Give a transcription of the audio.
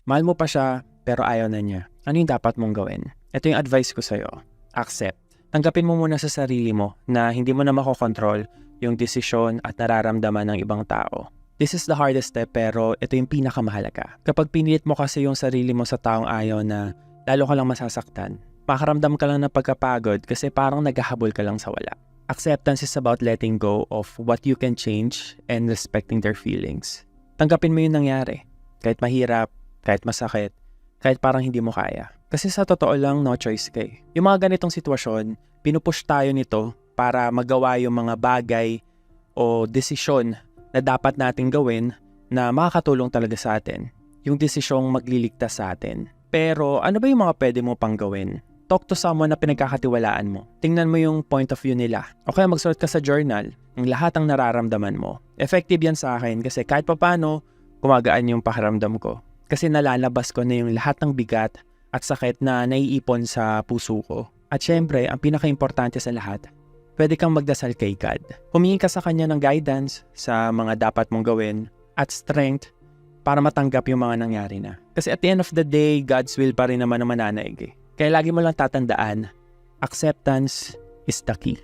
Mahal mo pa siya, pero ayaw na niya. Ano yung dapat mong gawin? Ito yung advice ko sa'yo. Accept. Tanggapin mo muna sa sarili mo na hindi mo na makokontrol yung desisyon at nararamdaman ng ibang tao. This is the hardest step, pero ito yung pinakamahalaga. Kapag pinilit mo kasi yung sarili mo sa taong ayaw na, lalo ka lang masasaktan. Makaramdam ka lang ng pagkapagod kasi parang naghahabol ka lang sa wala. Acceptance is about letting go of what you can change and respecting their feelings. Tanggapin mo yung nangyari. Kahit mahirap, kahit masakit, kahit parang hindi mo kaya. Kasi sa totoo lang, no choice ka eh. Yung mga ganitong sitwasyon, pinupush tayo nito para magawa yung mga bagay o desisyon na dapat nating gawin na makakatulong talaga sa atin. Yung desisyong magliligtas sa atin. Pero ano ba yung mga pwede mo pang gawin? Talk to someone na pinagkakatiwalaan mo. Tingnan mo yung point of view nila. O kaya magsulat ka sa journal ng lahat ng nararamdaman mo. Effective yan sa akin kasi kahit papano, gumagaan yung pakiramdam ko. Kasi nalalabas ko na yung lahat ng bigat at sakit na naiipon sa puso ko. At syempre, ang pinaka-importante sa lahat, pwede kang magdasal kay God. Humingi ka sa Kanya ng guidance sa mga dapat mong gawin at strength para matanggap yung mga nangyari na. Kasi at the end of the day, God's will pa rin naman ang mananaig eh. Kaya lagi mo lang tatandaan, acceptance is the key.